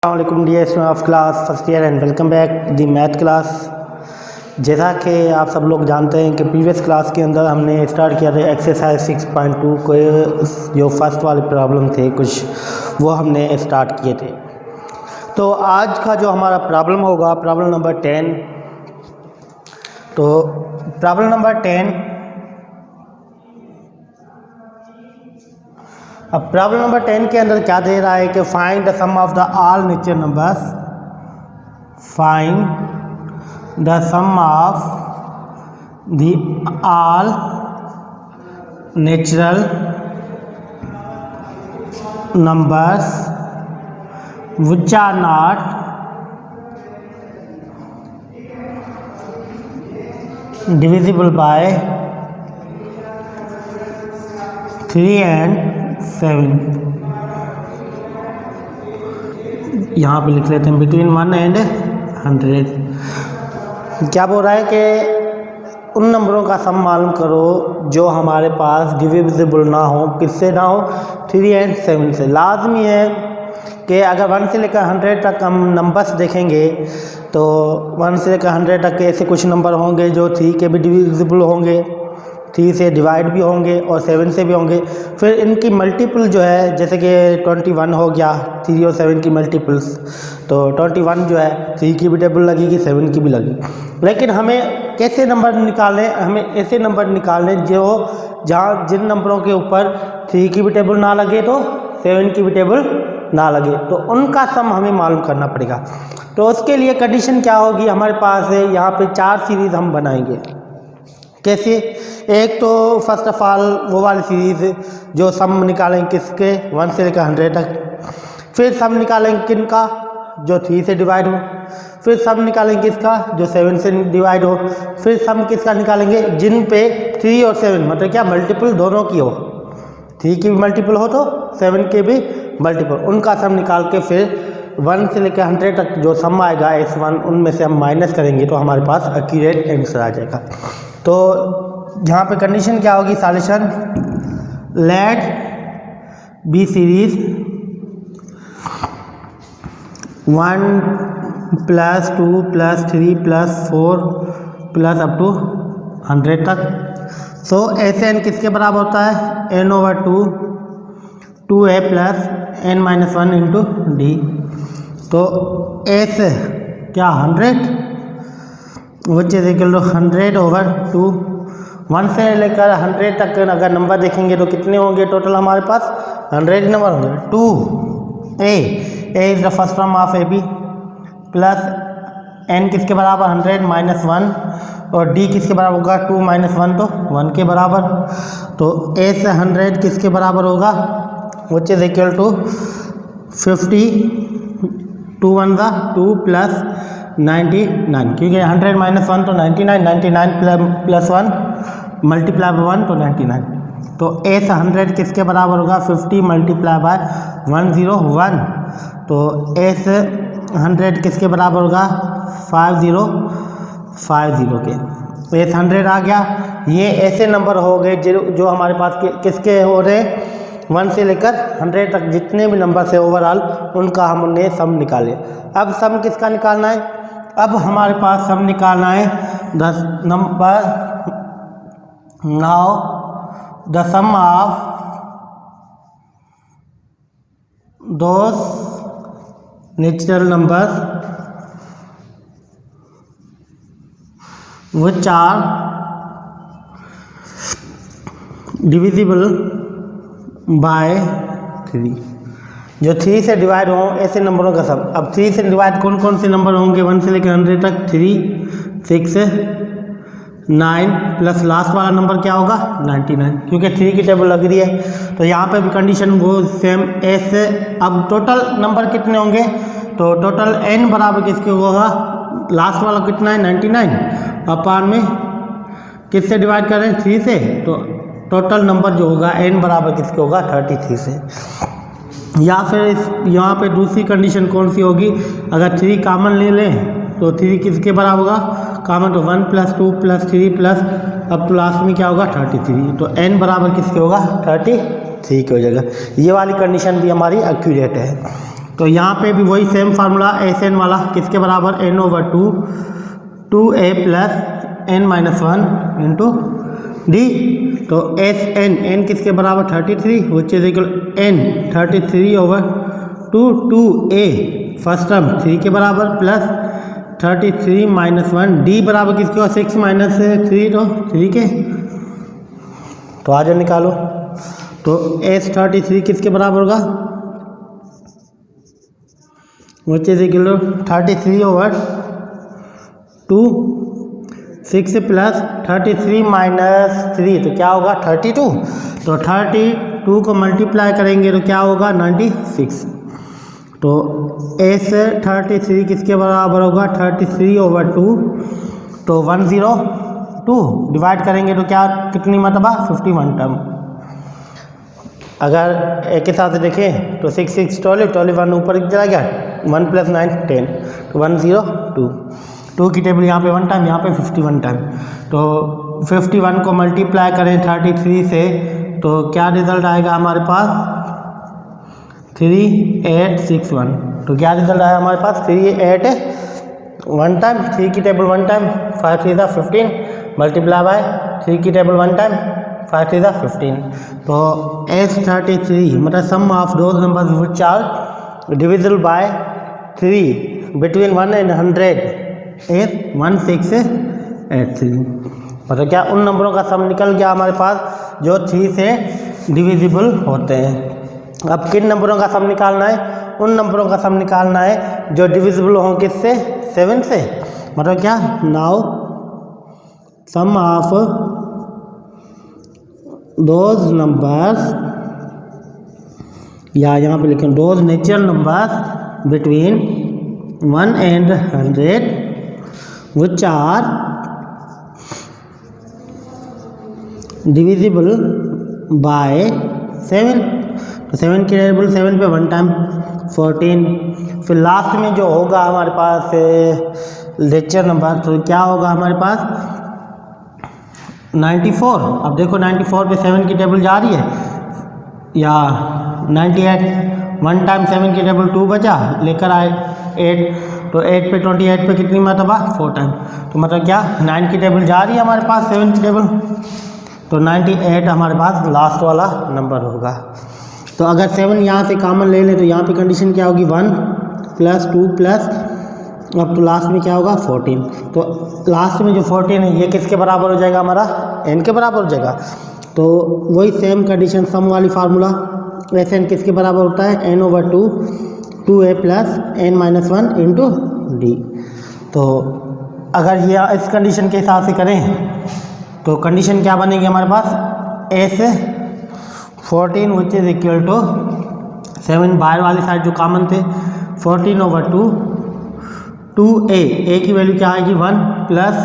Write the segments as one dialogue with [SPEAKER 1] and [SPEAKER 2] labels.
[SPEAKER 1] अस्सलामुअलैकुम dear student of class first year and welcome back the math class. जैसा कि आप सब लोग जानते हैं कि प्रीवियस क्लास के अंदर हमने स्टार्ट किया था एक्सरसाइज 6.2 को, जो फर्स्ट वाले प्रॉब्लम थे कुछ वो हमने स्टार्ट किए थे। तो आज का जो हमारा प्रॉब्लम होगा प्रॉब्लम नंबर 10। तो प्रॉब्लम नंबर 10, अब प्रॉब्लम नंबर 10 के अंदर क्या दे रहा है कि find the sum of the all natural numbers, find the sum of the all natural numbers which are not divisible by 3 and 7। यहाँ पे लिख लेते हैं बिटवीन 1 एंड 100। क्या बोल रहा है कि उन नंबरों का सम मालूम करो जो हमारे पास डिविजिबल ना हो। किससे ना हो? 3 एंड 7 से। लाजमी है कि अगर 1 से लेकर 100 तक हम नंबर्स देखेंगे तो 1 से लेकर 100 तक के ऐसे कुछ नंबर होंगे जो 3 के भी डिविजिबल होंगे, 3 से डिवाइड भी होंगे और 7 से भी होंगे। फिर इनकी मल्टीपल जो है जैसे कि 21 हो गया, 3 और 7 की मल्टीपल्स, तो 21 जो है 3 की भी टेबल लगेगी, 7 की भी लगेगी। लेकिन हमें कैसे नंबर निकालने? हमें ऐसे नंबर निकालने जो जहाँ जिन नंबरों के ऊपर 3 की भी टेबल ना लगे तो 7 की भी टेबल ना लगे, तो उनका सम हमें मालूम करना पड़ेगा। तो उसके लिए कंडीशन क्या होगी? हमारे पास है यहाँ पे 4 सीरीज़ हम बनाएंगे। कैसे? एक तो फर्स्ट ऑफ ऑल वो वाली सीरीज़ जो सम निकालेंगे किसके 1 से लेकर 100 तक, फिर सम निकालेंगे किनका जो 3 से डिवाइड हो, फिर सम निकालेंगे किसका जो 7 से डिवाइड हो, फिर सम किसका निकालेंगे जिन पे 3 और 7 मतलब क्या मल्टीपल दोनों की हो, 3 की भी मल्टीपल हो तो 7 के भी मल्टीपल, उनका सम निकाल के फिर 1 से लेकर 100 तक जो सम आएगा S1 उनमें से हम माइनस करेंगे तो हमारे पास एक्यूरेट आंसर आ जाएगा। तो यहाँ पे कंडीशन क्या होगी? Solution let be series 1 + 2 + 3 + 4 plus up to 100 तक। सो एन किसके बराबर होता है? n/2 2a + n-1 into D. तो एस क्या 100 विच इज इक्वल टू 100/2। 1 से लेकर 100 तक अगर नंबर देखेंगे तो कितने होंगे टोटल? हमारे पास 100 नंबर होंगे। 2a is the first term of ab plus n किसके बराबर 100 - 1 और d किसके बराबर होगा 2 - 1 तो 1 के बराबर। तो a से 100 किसके बराबर होगा? विच इज इक्वल टू 50 2 × 1 = 2 + 99, क्योंकि 100 - 1 तो 99, 99 + 1 मल्टीप्लाई बाय 1 तो 99। तो a से 100 किसके बराबर होगा? 50 × 101। तो a से 100 किसके बराबर होगा? 5050 के। a से 100 आ गया। ये ऐसे नंबर हो गए जो हमारे पास किसके हो रहे? 1 से लेकर 100 तक जितने भी नंबर से ओवरऑल उनका हमने सम निकाले। अब सम किसका निकालना है? अब हमारे पास सम निकालना है 10 नंबर। Now the sum of those natural numbers which are divisible by 3, जो 3 से डिवाइड हो ऐसे नंबरों का सम। अब 3 से डिवाइड कौन कौन से नंबर होंगे 1 से लेकर 100 तक? 3 6 9 प्लस लास्ट वाला नंबर क्या होगा 99, क्योंकि 3 की टेबल लग रही है। तो यहाँ पे भी कंडीशन वो सेम ऐसे। अब टोटल नंबर कितने होंगे? तो टोटल n बराबर किसके होगा? लास्ट वाला कितना है 99 अपान में किससे डिवाइड कर रहे हैं 3 से, तो टोटल नंबर जो होगा n बराबर किसके होगा 33 से। या फिर यहाँ पे दूसरी कंडीशन कौन सी होगी? अगर 3 कॉमन ले लें तो 3 किसके बराबर होगा? कॉमन तो 1 + 2 + 3 प्लस अब तो लास्ट में क्या होगा 33। तो n बराबर किसके होगा 33 के हो जाएगा। ये वाली कंडीशन भी हमारी एक्यूरेट है। तो यहाँ पे भी वही सेम फार्मूला एस एन वाला, किसके बराबर, n over two, two a plus n minus one into D. तो एस एन, एन किसके बराबर 33, which is equal n 33 over two, two a first term 3 के बराबर प्लस 33 माइनस वन, डी बराबर किसके हो 6 माइनस 3, तो 3 के। तो आ जाओ निकालो। तो एस 33 किसके बराबर होगा, which is equal 33 over two, 6 plus 33 minus 3, तो क्या होगा 32। तो 32 को मल्टीप्लाई करेंगे तो क्या होगा 96। तो एस 33 किसके बराबर होगा 33 ओवर टू, तो 102 डिवाइड करेंगे तो क्या कितनी मरतबा 51 टर्म। अगर एक हिसाब से देखें तो 6 6 12, 1 ऊपर चला गया, 1 प्लस 9 10, तो 102। 2 की टेबल यहाँ पे 1 टाइम, यहाँ पे 51 टाइम। तो 51 को मल्टीप्लाई करें 33 से तो क्या रिजल्ट आएगा हमारे पास 3861। तो क्या रिजल्ट आया हमारे पास 38 1 टाइम, 3 की टेबल 1 टाइम, 5 3 15 मल्टीप्लाई बाय 3 की टेबल 1 टाइम, 5 3 15। तो S33 मतलब sum of those numbers which are divisible by 3 between 1 and 100 is 1683। मतलब क्या उन नंबरों का सम निकल गया हमारे पास जो 3 से डिविजिबल होते हैं। अब किन नंबरों का सम निकालना है, उन नंबरों का सम निकालना है जो डिविजिबल हों किससे 7 से। मतलब क्या, now sum of those numbers, या यहाँ पे लिखें those natural numbers between 1 and 100 which are divisible by 7। तो 7 की टेबल 7 पे 1 टाइम 14, फिर लास्ट में जो होगा हमारे पास लेक्चर नंबर, तो क्या होगा हमारे पास 94। अब देखो 94 पे 7 की टेबल जा रही है, या 98 1 टाइम 7 की टेबल 2 बचा, लेकर आए 8, तो 8 पे 28 पे कितनी मरतबा 4 टाइम। तो मतलब क्या 9 की टेबल जा रही है हमारे पास 7 की टेबल, तो 98 हमारे पास लास्ट वाला नंबर होगा। तो अगर 7 यहाँ से कॉमन ले लें तो यहाँ पे कंडीशन क्या होगी 1 प्लस 2 प्लस, अब तो लास्ट में क्या होगा 14। तो लास्ट में जो 14 है ये किसके बराबर हो जाएगा, हमारा n के बराबर हो जाएगा। तो वही सेम कंडीशन सम वाली फार्मूला, वैसे n किसके बराबर होता है n over 2, 2a plus n minus 1 into D. तो अगर ये इस कंडीशन के हिसाब से करें तो कंडीशन क्या बनेगी हमारे पास S 14 which is equal to 7, बाहर वाली साइड जो कॉमन थे 14 ओवर 2, 2a, a की वैल्यू क्या आएगी 1 प्लस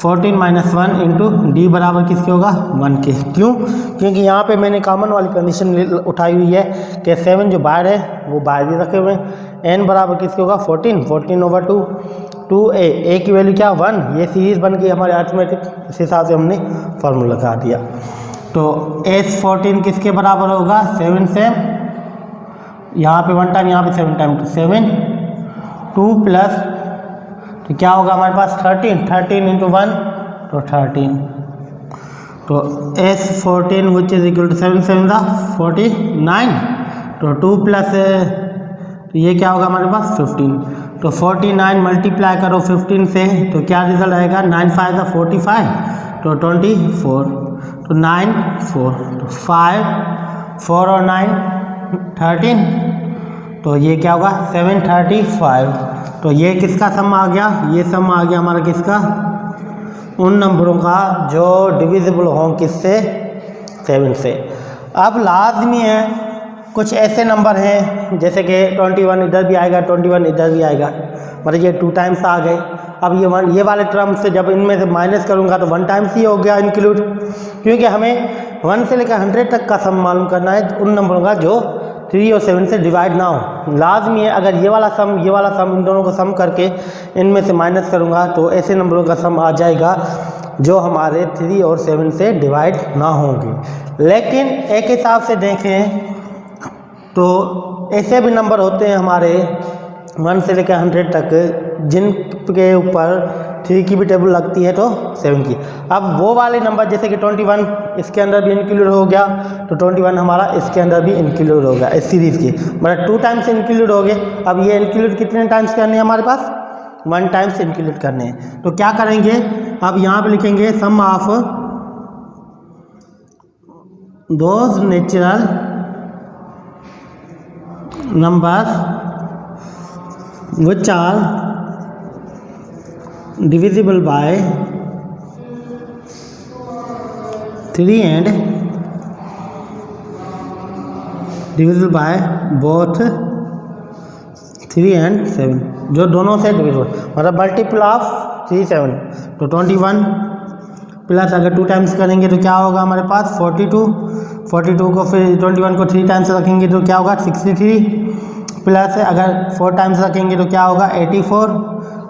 [SPEAKER 1] 14 माइनस 1 इंटू डी बराबर किसके होगा 1 के। क्यों, क्योंकि यहाँ पे मैंने कॉमन वाली कंडीशन उठाई हुई है कि 7 जो बाहर है वो बाहर भी रखे हुए हैं। n बराबर किसके होगा 14, 14 ओवर 2, 2a, a की वैल्यू क्या 1, ये सीरीज बन गई हमारे अरिथमेटिक, इस हिसाब से हमने फार्मूला लगा दिया। तो S14 किसके बराबर होगा 7 से, यहाँ पे 1 टाइम, यहाँ पे 7 टाइम, तो 7 2 प्लस, तो क्या होगा हमारे पास 13, 13 इंटू 1 तो 13। तो S14 which is equal to 7 7 49, तो 2 प्लस, तो ये क्या होगा हमारे पास 15। तो 49 मल्टीप्लाई करो 15 से तो क्या रिजल्ट आएगा 9 5 45, तो 24, तो 9 4, तो 5 4 और 9 13, तो ये क्या होगा 735। तो ये किसका सम आ गया, ये सम आ गया हमारा किसका, उन नंबरों का जो डिविजिबल हों किससे 7 से। अब लाजमी है कुछ ऐसे नंबर हैं जैसे कि 21 इधर भी आएगा, 21 इधर भी आएगा, मतलब ये 2 टाइम्स आ गए। अब ये वाले टर्म से जब इनमें से माइनस करूँगा तो 1 टाइम्स ही हो गया इंक्लूड, क्योंकि हमें 1 से लेकर 100 तक का सम मालूम करना है उन नंबरों का जो 3 और 7 से डिवाइड ना हो। लाजमी है अगर ये वाला सम इन दोनों को सम करके इनमें से माइनस करूँगा तो ऐसे नंबरों का सम आ जाएगा जो हमारे 3 और 7 से डिवाइड ना होंगे। लेकिन एक हिसाब से देखें तो ऐसे भी नंबर होते हैं हमारे 1 से लेकर 100 तक जिनके ऊपर 3 की भी टेबल लगती है तो 7 की। अब वो वाले नंबर जैसे कि 21 इसके अंदर भी इंक्लूड हो गया, तो 21 हमारा इसके अंदर भी इंक्लूड हो गया इस सीरीज़ की, मतलब 2 टाइम्स इंक्लूड हो गए। अब ये इंक्लूड कितने टाइम्स करने हैं हमारे पास? 1 टाइम्स इंक्लूड करने हैं। तो क्या करेंगे, अब यहाँ पे लिखेंगे sum of those natural numbers which are divisible by 3 and divisible by both 3 and 7, जो दोनों से डिविजिबल, मतलब मल्टीपल ऑफ 3 7। तो 21 प्लस अगर 2 टाइम्स करेंगे तो क्या होगा हमारे पास 42 को फिर 21 को 3 टाइम्स रखेंगे तो क्या होगा 63, प्लस अगर 4 टाइम्स रखेंगे तो क्या होगा 84,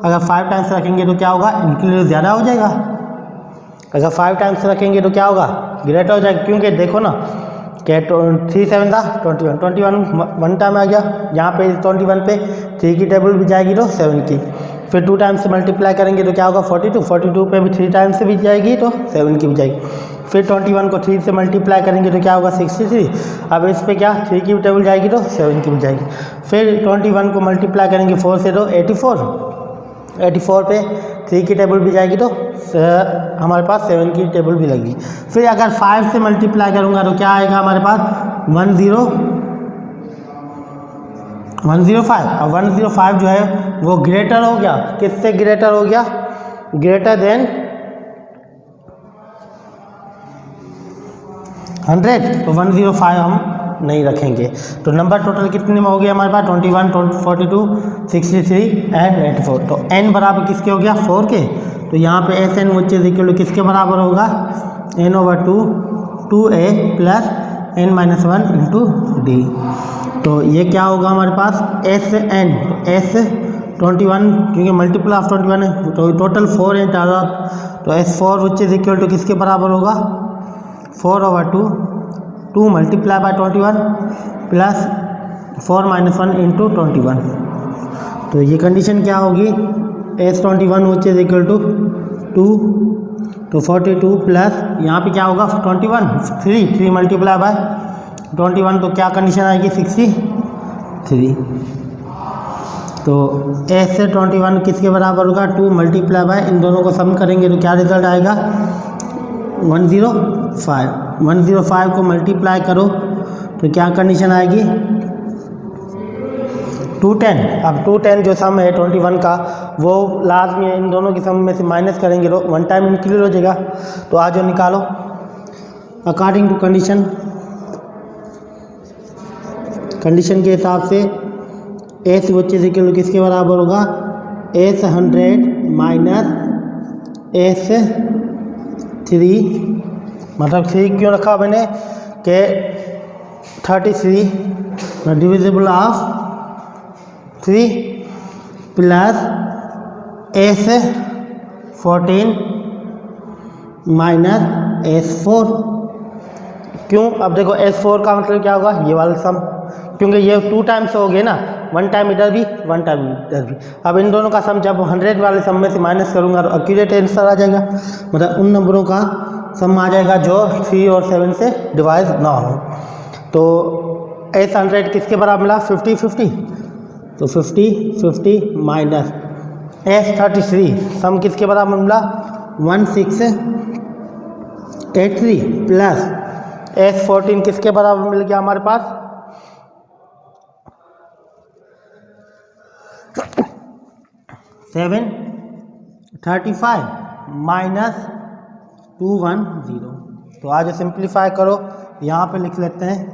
[SPEAKER 1] अगर 5 टाइम्स रखेंगे तो क्या होगा, इंक्लूड ज़्यादा हो जाएगा। अगर 5 टाइम्स रखेंगे तो क्या होगा, ग्रेटर हो जाएगा, क्योंकि देखो ना कि 3 7 था 21 1 टाइम आ गया, यहाँ पे 21 पे 3 की टेबल भी जाएगी तो 7 की, फिर 2 टाइम्स से मल्टीप्लाई करेंगे तो क्या होगा 42 पे भी 3 टाइम्स से भी जाएगी तो 7 की भी जाएगी, फिर 21 को 3 से मल्टीप्लाई करेंगे तो क्या होगा 63, अब इस पे क्या 3 की भी टेबल जाएगी तो 7 की भी जाएगी, फिर 21 को मल्टीप्लाई करेंगे 4 से तो 84 पे 3 की टेबल भी जाएगी तो हमारे पास 7 की टेबल भी लगेगी। फिर अगर 5 से मल्टीप्लाई करूँगा तो क्या आएगा हमारे पास 105। अब 105 जो है वो ग्रेटर हो गया, किससे ग्रेटर हो गया, ग्रेटर देन 100, तो 105 हम नहीं रखेंगे। तो नंबर टोटल कितने में हो गया हमारे पास 21 42 63 एंड 84। तो n बराबर किसके हो गया 4 के, तो यहाँ पे s N which is equal to किसके बराबर होगा n/2 2a plus n-1 into D. तो ये क्या होगा हमारे पास एस एन, तो एस 21 क्योंकि मल्टीपल ऑफ 21 है तो टोटल 4 है, तो S4 which is equal to किसके बराबर होगा 4/2 2 मल्टीप्लाई बाय 21 प्लस 4-1 इंटू 21। तो ये कंडीशन क्या होगी S21 which is equal to 2, तो 42 प्लस यहाँ पे क्या होगा 21 3 मल्टीप्लाई बाय 21, तो क्या कंडीशन आएगी 63। तो S21 किसके बराबर होगा 2 मल्टीप्लाई बाय, इन दोनों को सम करेंगे तो क्या रिजल्ट आएगा 105 को मल्टीप्लाई करो तो क्या कंडीशन आएगी 210। अब 210 जो सम है 21 का वो लास्ट में इन दोनों की सम में से माइनस करेंगे तो 1 टाइम इंक्लूड हो जाएगा। तो आज जो निकालो अकॉर्डिंग टू कंडीशन के हिसाब से s which is equal to किसके बराबर होगा S100 माइनस S3, मतलब 3 क्यों रखा मैंने कि 33 divisible of 3 plus S14 minus S4। क्यों, अब देखो S4 का मतलब क्या होगा ये वाला सम, क्योंकि ये 2 टाइम्स हो गए ना, 1 टाइम इधर भी 1 टाइम इधर भी। अब इन दोनों का सम जब 100 वाले सम में से माइनस करूँगा तो एक्यूरेट आंसर आ जाएगा, मतलब उन नंबरों का सम आ जाएगा जो 3 और 7 से डिवाइड ना हो। तो S100 किसके बराबर मिला 50 तो 50 माइनस S33 सम किसके बराबर मिला 1683 प्लस S14 किसके बराबर मिल गया हमारे पास 735 माइनस 210। तो आज सिंप्लीफाई करो, यहाँ पे लिख लेते हैं।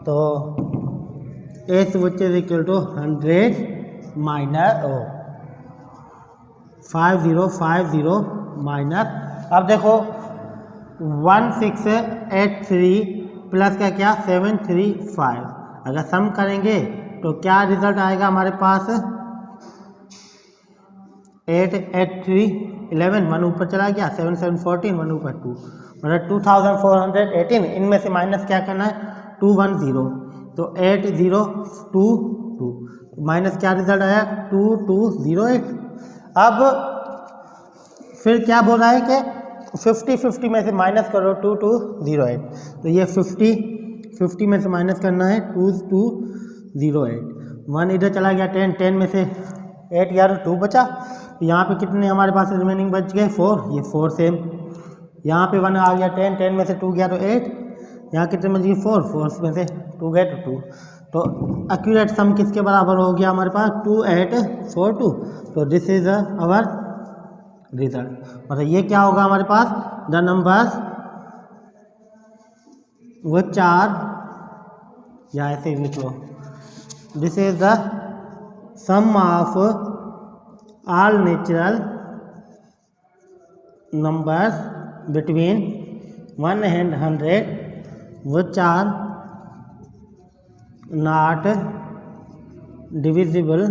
[SPEAKER 1] तो S which is equal to 100 minus 5050 minus, अब देखो 1683 प्लस का क्या 735, अगर सम करेंगे तो क्या रिजल्ट आएगा हमारे पास 883 11 1 ऊपर चला गया 7 7 14 1 ऊपर 2, मतलब 2418। इनमें से माइनस क्या करना है 210, तो 8 0 2 2 माइनस क्या रिजल्ट आया 2 2 0 8। अब फिर क्या बोल रहा है कि 50 50 में से माइनस करो 2 2 0 8। तो ये 50 में से माइनस करना है 2 2 0 8। 1 इधर चला गया 10 10 में से 8 यार 2 बचा। तो यहाँ पे कितने हमारे पास रिमेनिंग बच गए 4, ये 4 सेम। यहाँ पे 1 आ गया 10 10 में से 2 गया तो 8। यहाँ कितने बच गए 4 4 में से 2 गए तो 2। तो एक्यूरेट सम किसके बराबर हो गया हमारे पास 2 8 4 2। तो दिस इज अवर रिजल्ट। मतलब ये क्या होगा हमारे पास द नंबर्स वो 4 या ऐसे ही लिख लो this is the sum of all natural numbers between 1 and 100 which are not divisible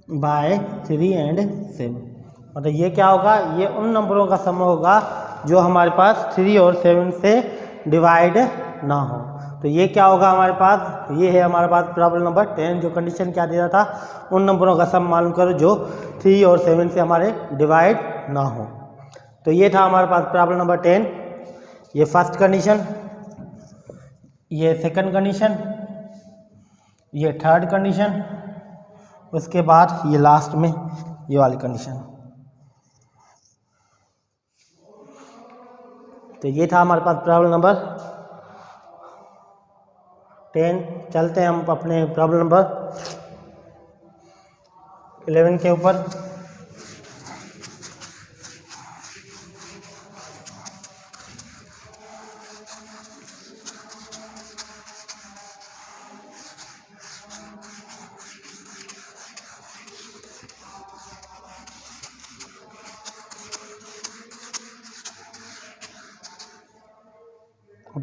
[SPEAKER 1] by 3 and 7। मतलब ये क्या होगा, ये उन नंबरों का सम होगा जो हमारे पास 3 और 7 से डिवाइड ना हो। तो ये क्या होगा हमारे पास, ये है हमारे पास प्रॉब्लम नंबर 10। जो कंडीशन क्या दे रहा था, उन नंबरों का सम मालूम करो जो 3 और 7 से हमारे डिवाइड ना हो। तो ये था हमारे पास प्रॉब्लम नंबर 10। ये फर्स्ट कंडीशन, ये सेकंड कंडीशन, ये थर्ड कंडीशन, उसके बाद ये लास्ट में ये वाली कंडीशन। तो ये था हमारे पास प्रॉब्लम नंबर 10। चलते हैं हम अपने प्रॉब्लम नंबर 11 के ऊपर।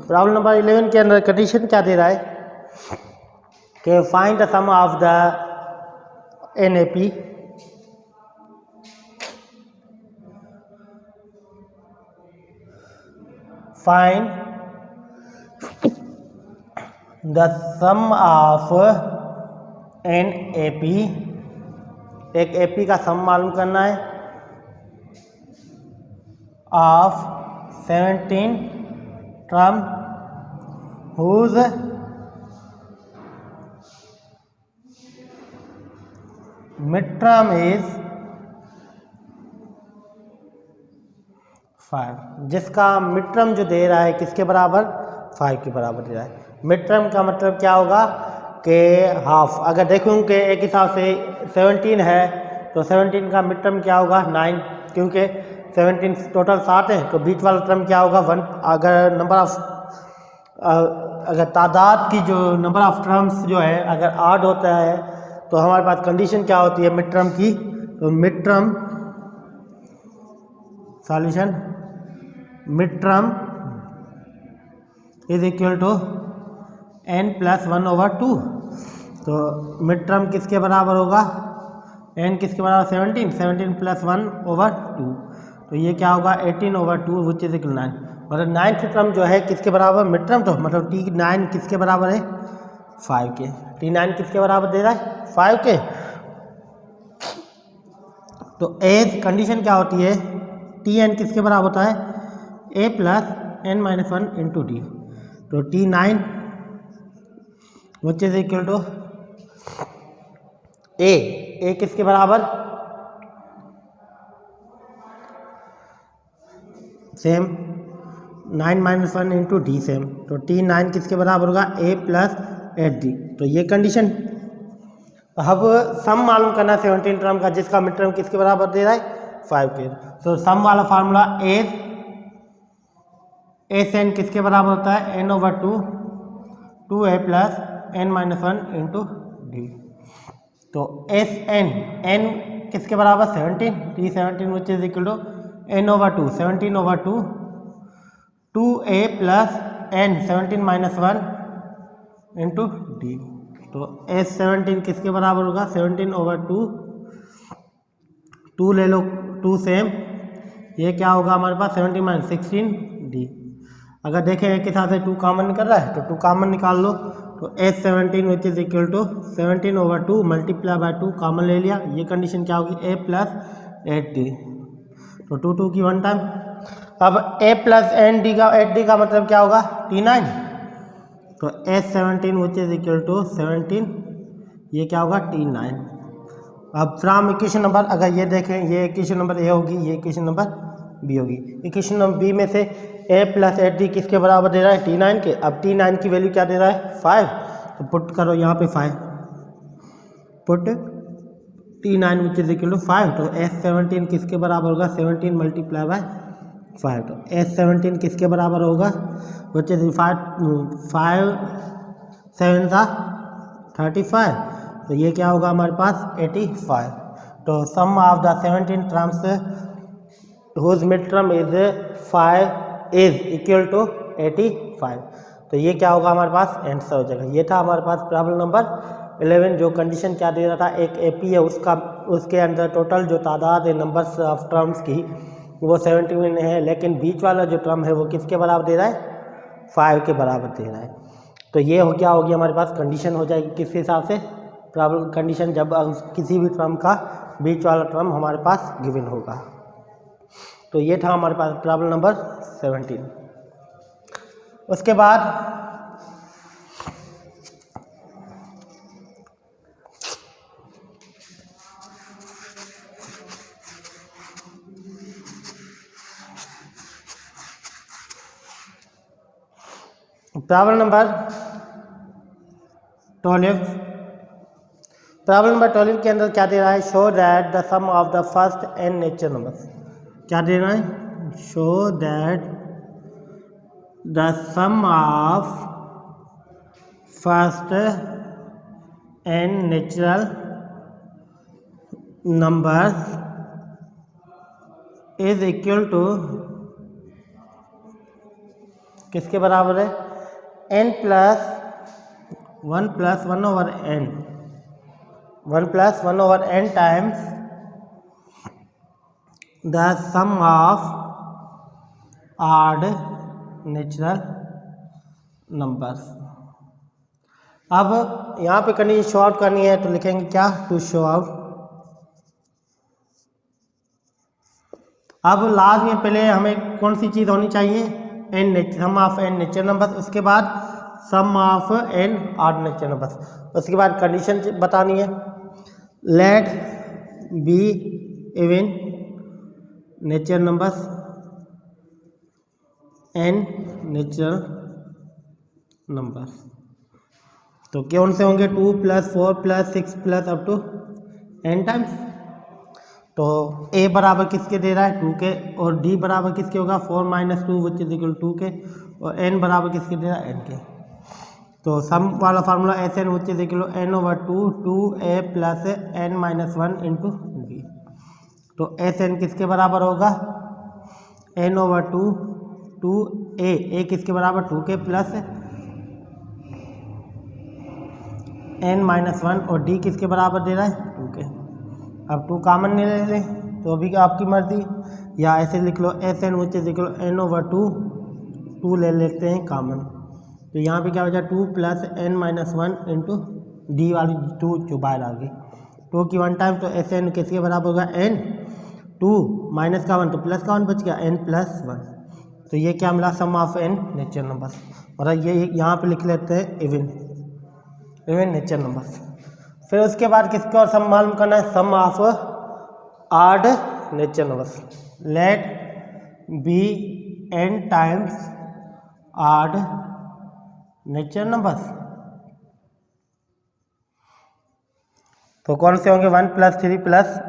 [SPEAKER 1] प्रॉब्लम नंबर 11 के अंदर कंडीशन क्या दे रहा है कि find the sum of the NAP find the sum of NAP। एक AP का सम मालूम करना है of 17 term whose midterm is 5। जिसका मिड टर्म जो दे रहा है किसके बराबर, 5 के बराबर दे रहा है। मिड टर्म का मतलब क्या होगा कि हाफ। अगर देखूं कि एक हिसाब से 17 है तो 17 का मिड टर्म क्या होगा 9, क्योंकि 17 टोटल 7 है तो बीच वाला टर्म क्या होगा 1। अगर नंबर ऑफ अगर तादाद की जो नंबर ऑफ टर्म्स जो है अगर आड होता है तो हमारे पास कंडीशन क्या होती है मिड टर्म की। तो midterm solution mid term is equal to n+1/2। तो मिड टर्म किसके बराबर होगा, n किसके बराबर 17 +1/2। तो ये क्या होगा 18/2 विच इज इक्वल 9। मतलब 9th टर्म जो है किसके बराबर मिड टर्म, तो मतलब T9 किसके बराबर है 5 के। T9 किसके बराबर दे रहा है 5 के। तो एज कंडीशन क्या होती है Tn किसके बराबर होता है a + n-1 × d। तो T9 which is equal to a किसके बराबर सेम 9 - 1 × d सेम। तो T9 किसके बराबर होगा a + 8d। तो ये कंडीशन। अब सम मालूम करना 17 टर्म का जिसका मिड टर्म किसके बराबर दे रहा है 5 के। तो सम वाला फार्मूला a से n किसके बराबर होता है n/2 2a + n-1 × d। तो n किसके बराबर 17 T17 which is equal to n/2 17/2 2a + n 17 - 1 × d। तो S17 किसके बराबर होगा 17/2 2 ले लो 2 सेम। ये क्या होगा हमारे पास 17 - 16 d। अगर देखें एक के साथ से 2 कॉमन निकल रहा है तो 2 कॉमन निकाल लो। तो A17 which is equal to 17/2 multiply by 2 common ले लिया। ये कंडीशन क्या होगी, A प्लस 8D। तो 2 की 1 टाइम। अब A प्लस 8D का मतलब क्या होगा, T9। तो A17 which is equal to 17, ये क्या होगा, T9। अब फ्रॉम इक्वेशन नंबर, अगर ये देखें, ये इक्वेशन नंबर ए होगी, ये इक्वेशन नंबर बी होगी। इक्वेशन नंबर बी में से A प्लस 8D किसके बराबर दे रहा है, T9 के। अब T9 की वैल्यू क्या दे रहा है, 5। तो पुट करो यहाँ पे 5, put T9 which is equal to 5। तो S17 किसके बराबर होगा, 17 मल्टीप्लाई बाय 5। तो S17 किसके बराबर होगा, विच इज 5 7 35। तो ये क्या होगा हमारे पास, 85। तो sum of the 17 terms whose mid term is 5 is equal to 85। तो ये क्या होगा हमारे पास, आंसर हो जाएगा। ये था हमारे पास प्रॉब्लम नंबर 11, जो कंडीशन क्या दे रहा था, एक एपी है, उसके अंदर टोटल जो तादाद है नंबर्स ऑफ टर्म्स की वो 17 है, लेकिन बीच वाला जो टर्म है वो किसके बराबर दे रहा है, 5 के बराबर दे रहा है। तो ये हो क्या होगी हमारे पास कंडीशन हो जाएगी, किस हिसाब से, प्रॉब्लम कंडीशन जब किसी भी टर्म का बीच वाला टर्म हमारे पास गिवन होगा। तो ये था हमारे पास प्रॉब्लम नंबर 17। उसके बाद प्रॉब्लम नंबर 12। प्रॉब्लम नंबर 12 के अंदर क्या दे रहा है, show that the sum of the first n nature numbers. क्या दे रहा है, show that the sum of first n natural numbers is equal to किसके बराबर है, n plus 1 plus 1 over n, 1 plus 1 over n times the sum of odd natural numbers. अब यहाँ पे कंडीशन शो आउट करनी है तो लिखेंगे क्या, टू शो आउट। अब लास्ट में पहले हमें कौन सी चीज़ होनी चाहिए, sum of n natural numbers, उसके बाद sum of n odd natural numbers, उसके बाद कंडीशन बतानी है, let be even natural numbers n natural numbers. तो कौन से होंगे, 2 plus 4 plus 6 plus up to n times. तो a बराबर किसके दे रहा है, 2 के, और d बराबर किसके होगा, 4 माइनस 2 विच इज इक्वल 2 के, और n बराबर किसके दे रहा है, n के। तो सम वाला formula S N which is equal n over 2a plus n minus 1 into b। तो एस एन किसके बराबर होगा, n ओवर 2a किसके बराबर, 2 के प्लस n माइनस 1, और d किसके बराबर दे रहा है, 2 के। अब 2 कॉमन नहीं ले लें तो अभी आपकी मर्जी, या ऐसे लिख लो S N which is equal n over 2 ले लेते हैं कॉमन। तो यहाँ पे क्या हो जाए, 2 plus n minus 1 into D वाली 2 जो बाहर आ गई, 2 की 1 टाइम। तो एस एन किसके बराबर होगा, n 2 माइनस का 1 तो प्लस का 1 बच गया, n प्लस 1। तो ये क्या मिला, सम ऑफ n नेचुरल नंबर्स। और ये यहाँ पे लिख लेते हैं इवन नेचुरल नंबर्स। फिर उसके बाद किसके और सम मालूम करना है, sum of odd natural numbers. Let be n times odd natural numbers. तो कौन से होंगे, 1 plus 3 plus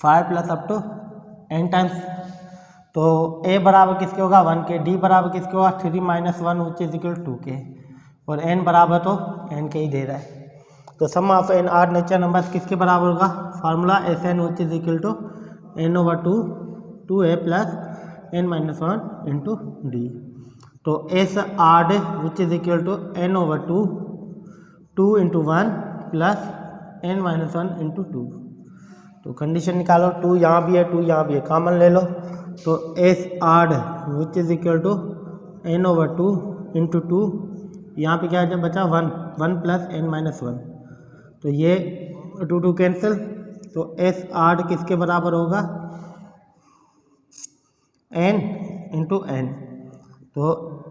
[SPEAKER 1] 5 plus up to n times. तो a बराबर किसके होगा, 1 के, d बराबर किसके होगा, 3 माइनस 1 विच इज इक्वल 2 के, और n बराबर तो n के ही दे रहा है। तो sum of n odd natural numbers किसके बराबर होगा, formula S N which is equal to n over 2a plus n minus 1 into D. तो S odd which is equal to n over 2 into 1 plus n minus 1 into 2। तो condition निकालो, 2 यहाँ भी है, 2 यहाँ भी है, कॉमन ले लो। तो s odd which is equal to n/2 into 2, यहाँ पे क्या बचा 1 प्लस n-1, तो ये 2 कैंसिल, तो एस आड किसके बराबर होगा n इंटू n, तो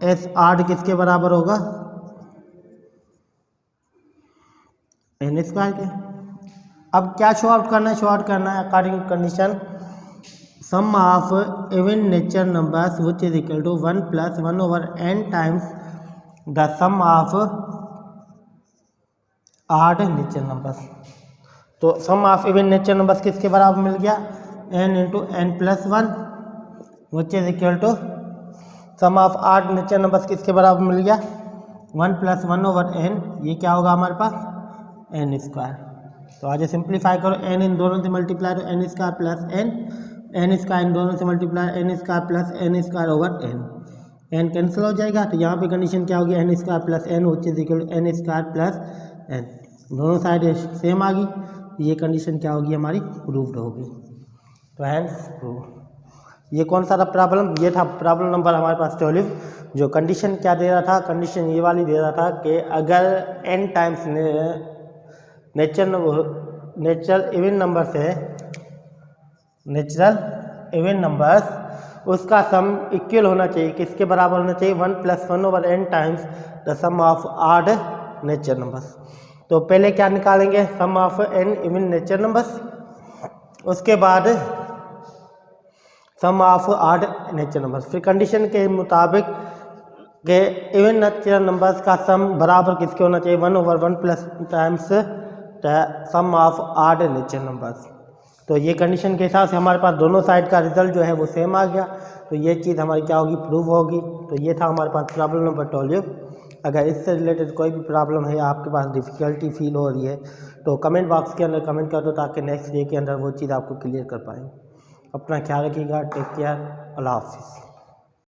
[SPEAKER 1] एस आड किसके बराबर होगा n स्क्वायर के। अब क्या शो आउट करना है, शो आउट करना है according condition sum of even nature numbers which is equal to 1 plus 1/n times the sum of odd nature numbers. तो sum of even nature numbers किसके बराबर मिल गया n into n plus 1 which is equal to sum of odd nature numbers किसके बराबर मिल गया 1 plus 1/n, ये क्या होगा हमारे पास n स्क्वायर। तो आज सिंप्लीफाई करो, n इन दोनों से मल्टीप्लाई तो n square plus n square इन दोनों से multiply n square plus n square over n cancel हो जाएगा। तो यहाँ पे कंडीशन क्या होगी n square plus n which is equal to n square plus n, दोनों साइड सेम आ गई, ये कंडीशन क्या होगी हमारी प्रूव्ड होगी। तो हैंस प्रूव। ये कौन सा था प्रॉब्लम, ये था प्रॉब्लम नंबर हमारे पास 12, जो कंडीशन क्या दे रहा था, कंडीशन ये वाली दे रहा था कि अगर n times natural even numbers है, नेचुरल इवन नंबर्स उसका सम इक्वल होना चाहिए, किसके बराबर होना चाहिए 1 plus 1/n times the sum of odd nature numbers. तो पहले क्या निकालेंगे sum of n even nature numbers, उसके बाद sum of odd nature numbers, फिर कंडीशन के मुताबिक के इवन नेचर नंबर्स का सम बराबर किसके होना चाहिए 1/1 plus times sum of odd nature numbers. तो ये कंडीशन के हिसाब से हमारे पास दोनों साइड का रिजल्ट जो है वो सेम आ गया, तो ये चीज़ हमारी क्या होगी प्रूव होगी। तो ये था हमारे पास प्रॉब्लम नंबर 12। अगर इससे रिलेटेड कोई भी प्रॉब्लम है, आपके पास डिफ़िकल्टी फील हो रही है, तो कमेंट बॉक्स के अंदर कमेंट कर दो ताकि नेक्स्ट डे के अंदर वो चीज़ आपको क्लियर कर पाएँ। अपना ख्याल रखिएगा, टेक केयर, अल्लाह हाफिज़।